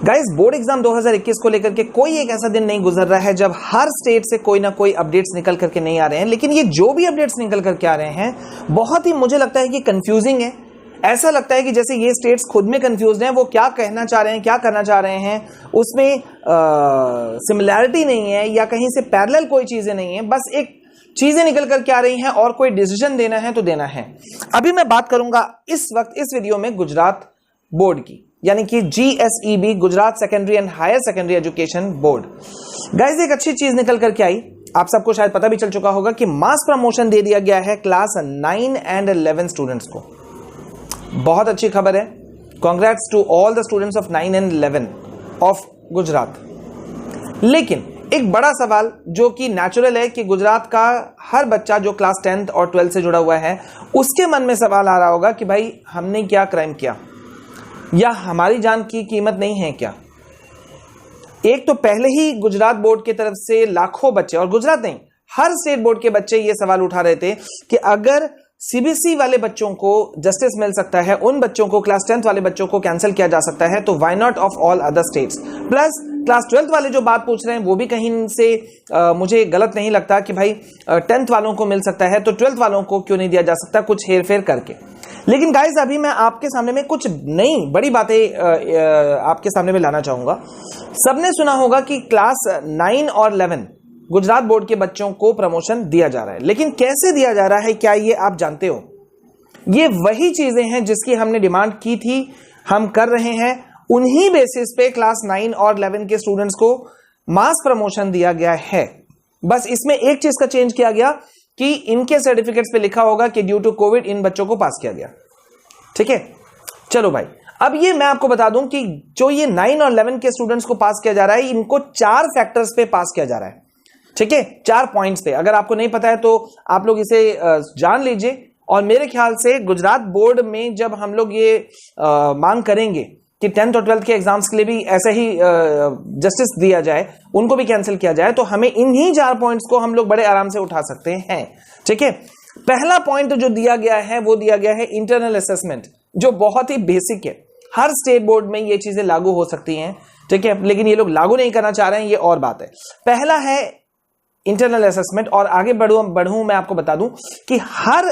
Guys, board exam 2021 को लेकर के कोई एक ऐसा दिन नहीं गुजर रहा है जब हर स्टेट से कोई ना कोई अपडेट्स निकल करके नहीं आ रहे हैं। लेकिन ये जो भी अपडेट्स निकल करके आ रहे हैं बहुत ही मुझे लगता है कि कंफ्यूजिंग है। ऐसा लगता है कि जैसे ये स्टेट्स खुद में कंफ्यूज हैं, वो क्या कहना चाह रहे हैं, क्या करना चाह रहे हैं, उसमें सिमिलैरिटी नहीं है या कहीं से पैरेलल कोई चीजें नहीं है, बस एक चीजें निकल करके आ रही हैं और कोई डिसीजन देना है तो देना है। अभी मैं बात करूंगा इस वक्त इस वीडियो में गुजरात बोर्ड की, यानी कि GSEB, Gujarat secondary and higher secondary education board. Guys, एक अच्छी चीज निकल करके आई, आप सबको शायद पता भी चल चुका होगा कि मास प्रमोशन दे दिया गया है क्लास 9 एंड 11 स्टूडेंट्स को। बहुत अच्छी खबर है। Congrats to all the students of 9 and 11 of Gujarat. लेकिन एक बड़ा सवाल जो कि नेचुरल है कि गुजरात का हर बच्चा जो क्लास 10th और 12th से जुड़ा हुआ है, उसके मन में सवाल आ रहा होगा कि भाई हमने क्या क्राइम किया, या हमारी जान की कीमत नहीं है क्या। एक तो पहले ही गुजरात बोर्ड की तरफ से लाखों बच्चे, और गुजरात नहीं हर स्टेट बोर्ड के बच्चे ये सवाल उठा रहे थे कि अगर CBSE वाले बच्चों को जस्टिस मिल सकता है, उन बच्चों को क्लास 10th वाले बच्चों को कैंसिल किया जा सकता है, तो why not of all other states. Plus class 12th वाले जो बात पूछ रहे हैं वो भी कहीं से मुझे गलत नहीं लगता कि भाई 10th वालों को मिल सकता है तो 12th वालों को क्यों नहीं दिया जा सकता, कुछ हेर फेर करके। लेकिन गाइस, अभी मैं आपके सामने में कुछ नई बड़ी बातें आपके सामने में लाना चाहूंगा। सबने सुना होगा कि क्लास 9 और 11 गुजरात बोर्ड के बच्चों को प्रमोशन दिया जा रहा है, लेकिन कैसे दिया जा रहा है, क्या ये आप जानते हो? ये वही चीजें हैं जिसकी हमने डिमांड की थी, हम कर रहे हैं। उन्हीं बेसिस पे क्लास 9 और 11 के स्टूडेंट्स को मास प्रमोशन दिया गया है। बस इसमें एक चीज का चेंज किया गया कि इनके सर्टिफिकेट्स पे लिखा होगा कि ड्यू टू कोविड इन बच्चों को पास किया गया। ठीक है, चलो भाई, अब ये मैं आपको बता दूं कि जो ये 9 और 11 के स्टूडेंट्स को पास किया जा रहा है, इनको 4 फैक्टर्स पे पास किया जा रहा है। ठीक है, 4 पॉइंट्स पे। अगर आपको नहीं पता है तो आप लोग इसे जान लीजिए। और मेरे ख्याल से गुजरात बोर्ड में जब हम लोग ये मांग करेंगे कि 10th और 12th के एग्जाम्स के लिए भी ऐसे ही जस्टिस दिया जाए, उनको भी कैंसिल किया जाए, तो हमें इन्हीं 4 पॉइंट्स को हम लोग बड़े आराम से उठा सकते हैं। ठीक है, पहला पॉइंट जो दिया गया है वो दिया गया है इंटरनल असेसमेंट, जो बहुत ही बेसिक है। हर स्टेट बोर्ड में ये चीजें लागू हो सकती हैं, ठीक है, लेकिन ये लोग लागू नहीं करना चाह रहे हैं, ये और बात है। पहला है इंटरनल असेसमेंट। और आगे बढ़ूं मैं आपको बता दूं कि हर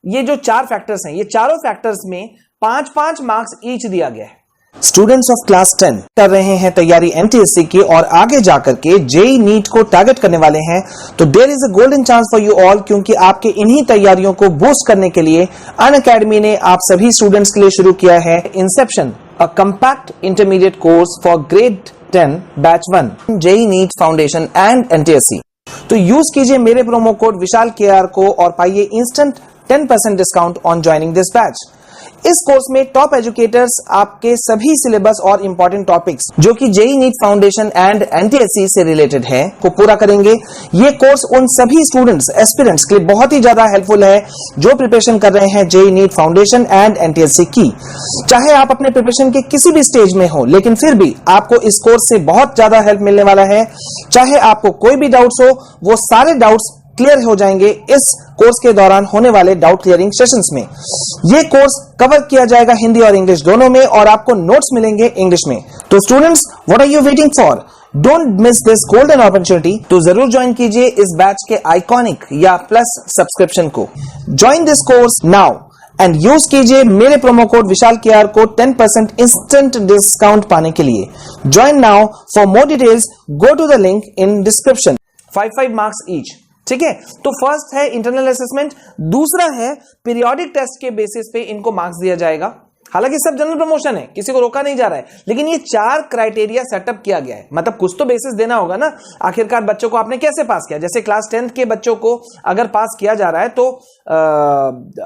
ये जो 4 फैक्टर्स हैं, ये चारों फैक्टर्स में 5-5 मार्क्स ईच दिया गया है। स्टूडेंट्स ऑफ क्लास 10 कर रहे हैं तैयारी NTSC की और आगे जाकर के JEE नीट को टारगेट करने वाले हैं, तो there is a golden chance for you all, क्योंकि आपके इन्हीं तैयारियों को बूस्ट करने के लिए अनअकैडमी ने आप सभी स्टूडेंट्स के लिए शुरू किया है inception, a compact intermediate course for grade 10 batch 1 JEE NEET foundation and NTSC। तो यूज कीजिए मेरे प्रोमो कोड विशाल KR को और पाइए instant 10% discount on joining this batch. इस कोर्स में टॉप एजुकेटर्स आपके सभी सिलेबस और इंपॉर्टेंट टॉपिक्स जो कि JEE NEET foundation and NTSC से रिलेटेड है को पूरा करेंगे। ये कोर्स उन सभी स्टूडेंट्स एस्पिरेंट्स के लिए बहुत ही ज्यादा हेल्पफुल है जो प्रिपरेशन कर रहे हैं JEE NEET foundation and NTSC की। चाहे आप अपने प्रिपरेशन के किसी भी स्टेज में हो, लेकिन फिर भी आपको इस कोर्स से बहुत ज्यादा हेल्प मिलने वाला है। चाहे आपको कोई भी डाउट्स हो, वो सारे डाउट्स क्लियर हो जाएंगे इस कोर्स के दौरान होने वाले डाउट क्लियरिंग सेशंस में। ये कोर्स कवर किया जाएगा हिंदी और इंग्लिश दोनों में, और आपको नोट्स मिलेंगे इंग्लिश में। तो students, what are you waiting for? Don't miss this golden opportunity. तो जरूर ज्वाइन कीजिए इस बैच के आइकॉनिक या प्लस सब्सक्रिप्शन को। Join this course now and use कीजिए मेरे प्रोमो कोड विशाल KR को 10% इंस्टेंट डिस्काउंट पाने के लिए। Join now. For more details go to the link in description. 5-5 marks each. ठीक है, तो फर्स्ट है इंटरनल असेसमेंट, दूसरा है पीरियोडिक टेस्ट के बेसिस पे इनको मार्क्स दिया जाएगा। हालांकि सब जनरल प्रमोशन है, किसी को रोका नहीं जा रहा है, लेकिन ये 4 क्राइटेरिया सेटअप किया गया है। मतलब कुछ तो बेसिस देना होगा ना, आखिरकार बच्चों को आपने कैसे पास किया। जैसे क्लास 10th के बच्चों को अगर पास किया जा रहा है तो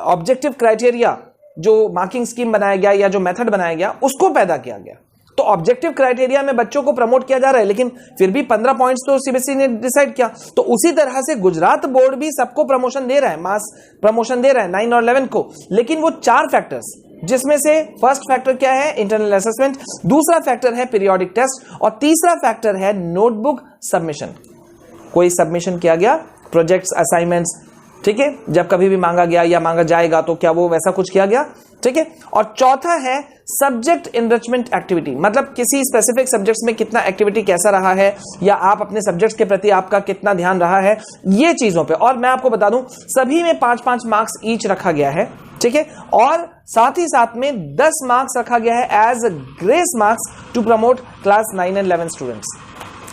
ऑब्जेक्टिव क्राइटेरिया जो मार्किंग स्कीम बनाया गया या जो मेथड बनाया गया उसको पैदा किया गया। तो ऑब्जेक्टिव क्राइटेरिया में बच्चों को प्रमोट किया जा रहा है, लेकिन फिर भी 15 पॉइंट्स तो CBSE ने डिसाइड किया। तो उसी तरह से गुजरात बोर्ड भी सबको प्रमोशन दे रहा है, मास प्रमोशन दे रहा है 9 और 11 को, लेकिन वो 4 फैक्टर्स, जिसमें से फर्स्ट फैक्टर क्या है? इंटरनल असेसमेंट, दूसरा फैक्टर है पीरियोडिक टेस्ट, और तीसरा फैक्टर है नोटबुक सबमिशन। कोई सबमिशन किया गया, प्रोजेक्ट्स, असाइनमेंट्स, ठीक है, जब कभी भी मांगा गया या मांगा जाएगा तो क्या वो वैसा कुछ किया गया? ठीक है। और चौथा है सब्जेक्ट इनरिचमेंट एक्टिविटी, मतलब किसी स्पेसिफिक सब्जेक्ट्स में कितना एक्टिविटी कैसा रहा है, या आप अपने सब्जेक्ट्स के प्रति आपका कितना ध्यान रहा है, ये चीजों पे। और मैं आपको बता दूं सभी में 5-5 मार्क्स ईच रखा गया है, ठीक है। और साथ ही साथ में 10 मार्क्स रखा गया है as grace marks to promote class 9 and 11 students.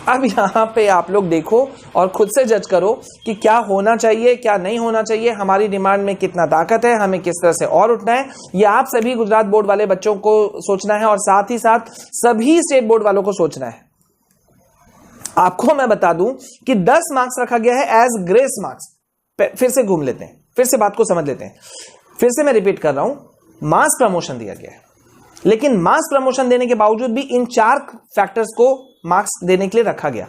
अब यहां पे आप लोग देखो और खुद से जज करो कि क्या होना चाहिए, क्या नहीं होना चाहिए, हमारी डिमांड में कितना ताकत है, हमें किस तरह से और उठना है, ये आप सभी गुजरात बोर्ड वाले बच्चों को सोचना है और साथ ही साथ सभी स्टेट बोर्ड वालों को सोचना है। आपको मैं बता दूं कि 10 मार्क्स रखा गया है एज ग्रेस मार्क्स। फिर से घूम लेते हैं, फिर से बात को समझ लेते हैं। फिर से मैं रिपीट कर रहा हूं, मास प्रमोशन दिया गया है, लेकिन मास प्रमोशन देने के बावजूद भी इन 4 फैक्टर्स को मार्क्स देने के लिए रखा गया।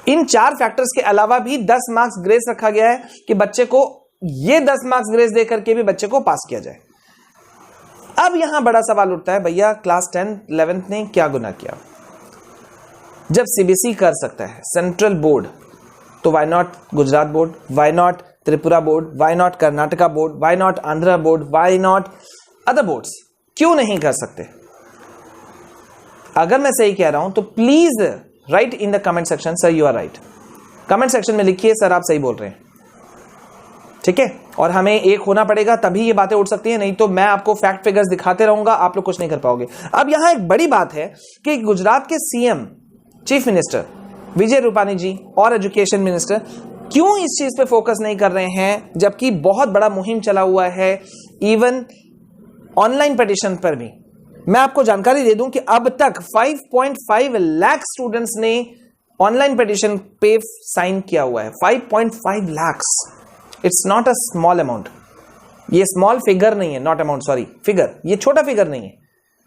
इन 4 फैक्टर्स के अलावा भी 10 मार्क्स ग्रेस रखा गया है कि बच्चे को ये 10 मार्क्स ग्रेस दे करके भी बच्चे को पास किया जाए। अब यहां बड़ा सवाल उठता है, भैया क्लास 10 11th ने क्या गुनाह किया? जब सीबीएसई कर सकता है सेंट्रल बोर्ड, तो why not Gujarat board, why not Tripura board, why not Karnataka board, why not Andhra board, why not other boards? क्यों नहीं कर सकते? अगर मैं सही कह रहा हूं तो please write in the comment section sir you are right. Comment section में लिखिए सर आप सही बोल रहे हैं, ठीक है। और हमें एक होना पड़ेगा, तभी ये बातें उठ सकती हैं, नहीं तो मैं आपको फैक्ट फिगर्स दिखाते रहूंगा, आप लोग कुछ नहीं कर पाओगे। अब यहां एक बड़ी बात है कि गुजरात के CM chief minister Vijay Rupani जी और एजुकेशन मिनिस्टर क्यों इस चीज पे फोकस नहीं कर रहे हैं, जबकि बहुत बड़ा मुहिम चला हुआ है इवन ऑनलाइन पिटीशन पर भी। मैं आपको जानकारी दे दूं कि अब तक 5.5 लाख स्टूडेंट्स ने ऑनलाइन पिटीशन पे साइन किया हुआ है। 5.5 lakh, it's not a small amount. ये स्मॉल फिगर नहीं है, नॉट अमाउंट, सॉरी फिगर, ये छोटा फिगर नहीं है,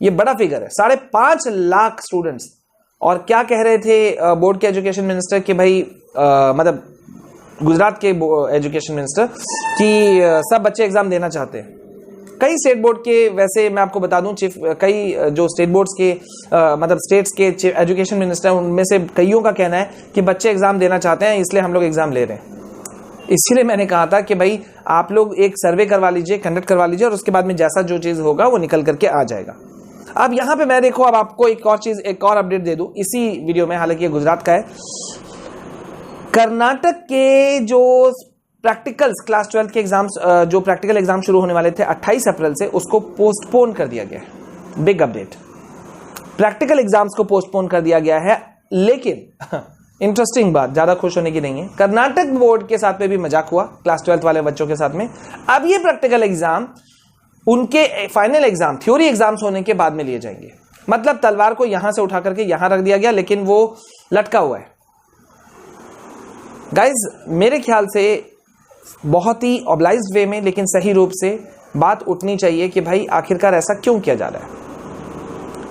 ये बड़ा फिगर है। 5.5 लाख स्टूडेंट्स। और क्या कह रहे थे बोर्ड के एजुकेशन मिनिस्टर कि भाई मतलब गुजरात के एजुकेशन मिनिस्टर कि सब बच्चे एग्जाम देना चाहते हैं। कई स्टेट बोर्ड के, वैसे मैं आपको बता दूं कई जो स्टेट बोर्ड्स के मतलब स्टेट्स के एजुकेशन मिनिस्टर, उनमें से कईयों का कहना है कि बच्चे एग्जाम देना चाहते हैं, इसलिए हम लोग एग्जाम ले रहे हैं। इसलिए मैंने कहा था कि भाई आप लोग एक सर्वे करवा लीजिए, कंडक्ट करवा लीजिए, और उसके बाद में जैसा जो चीज होगा वो निकल करके आ जाएगा। अब यहां पे मैं देखो, अब आपको एक और चीज, एक और अपडेट दे दूं इसी वीडियो में, हालांकि ये गुजरात का है। कर्नाटक के जो प्रैक्टिकल्स क्लास 12 के एग्जाम्स, जो प्रैक्टिकल एग्जाम शुरू होने वाले थे 28 अप्रैल से, उसको पोस्टपोन कर दिया गया है। बिग अपडेट, प्रैक्टिकल एग्जाम्स को पोस्टपोन कर दिया गया है। लेकिन इंटरेस्टिंग बात, ज्यादा खुश होने की नहीं है, कर्नाटक बोर्ड के साथ में भी मजाक हुआ क्लास 12 वाले बच्चों के साथ में। अब ये प्रैक्टिकल एग्जाम उनके फाइनल एग्जाम, थ्योरी एग्जाम्स होने के बाद में लिए जाएंगे। मतलब तलवार को यहां से उठा करके यहां रख दिया गया, लेकिन वो लटका हुआ है। गाइज मेरे ख्याल से बहुत ही ऑब्लाइज्ड वे में, लेकिन सही रूप से बात उठनी चाहिए कि भाई आखिरकार ऐसा क्यों किया जा रहा है?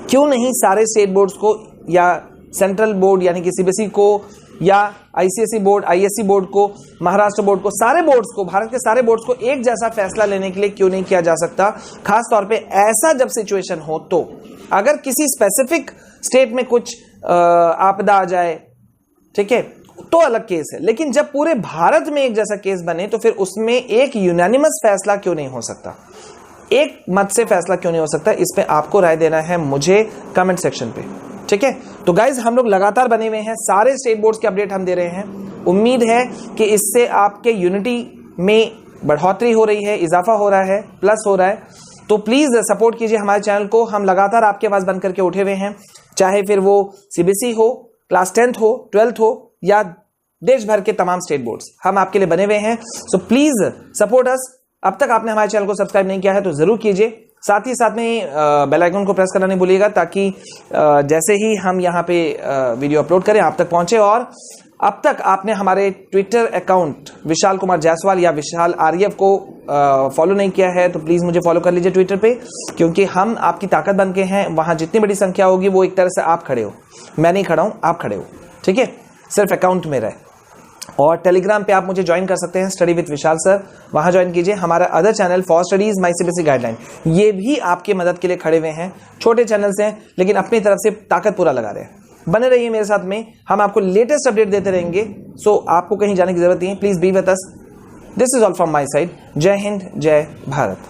क्यों नहीं सारे स्टेट बोर्ड्स को, या सेंट्रल बोर्ड यानी कि सीबीएसई को, या आईसीएसई बोर्ड, आईएससी बोर्ड को, महाराष्ट्र बोर्ड को, सारे बोर्ड्स को, भारत के सारे बोर्ड्स को एक जैसा फैसला लेने के लिए क्यों नहीं किया जा सकता? खास तौर पे ऐसा जब सिचुएशन हो तो, अगर किसी स्पेसिफिक स्टेट में कुछ आपदा आ जाए, ठीक है, तो अलग केस है, लेकिन जब पूरे भारत में एक जैसा केस बने तो फिर उसमें एक यूनानिमस फैसला क्यों नहीं हो सकता? एक मत से फैसला क्यों नहीं हो सकता? इस पे आपको राय देना है मुझे कमेंट सेक्शन पे, ठीक है। तो गाइज हम लोग लगातार बने हुए हैं, सारे स्टेट बोर्ड्स के अपडेट हम दे रहे हैं। उम्मीद है कि इससे आपके यूनिटी में बढ़ोतरी हो रही है, इजाफा हो रहा है, प्लस हो रहा है। तो प्लीज सपोर्ट कीजिए हमारे चैनल को। हम लगातार आपके पास बन करके उठे हुए हैं, चाहे फिर वो सीबीएसई हो, क्लास 10th हो, 12th हो, या देश भर के तमाम स्टेट बोर्ड्स, हम आपके लिए बने हुए हैं। So please support us. अब तक आपने हमारे चैनल को सब्सक्राइब नहीं किया है तो जरूर कीजिए। साथ ही साथ में बेल आइकन को प्रेस करना नहीं भूलिएगा, ताकि जैसे ही हम यहाँ पे वीडियो अपलोड करें आप तक पहुंचे। और अब तक आपने हमारे ट्विटर अकाउंट विशाल कुमार जायसवाल या विशाल आर्यव को फॉलो नहीं किया है तो प्लीज मुझे फॉलो कर लीजिए ट्विटर पे, क्योंकि हम आपकी ताकत बन के हैं। वहां जितनी बड़ी संख्या होगी वो एक तरह से आप खड़े हो, मैं नहीं खड़ा हूं, आप खड़े हो, ठीक है, सिर्फ अकाउंट में रहे। और टेलीग्राम पे आप मुझे ज्वाइन कर सकते हैं, स्टडी विद विशाल सर, वहां ज्वाइन कीजिए। हमारा other channel for studies my CBSE guideline, ये भी आपकी मदद के लिए खड़े हुए हैं। छोटे चैनल्स हैं लेकिन अपनी तरफ से ताकत पूरा लगा रहे हैं। बने रहिए मेरे साथ में, हम आपको लेटेस्ट अपडेट देते रहेंगे। सो आपको कहीं जाने की जरूरत नहीं है, please be with us. This is all from my side. जय हिंद, जय भारत।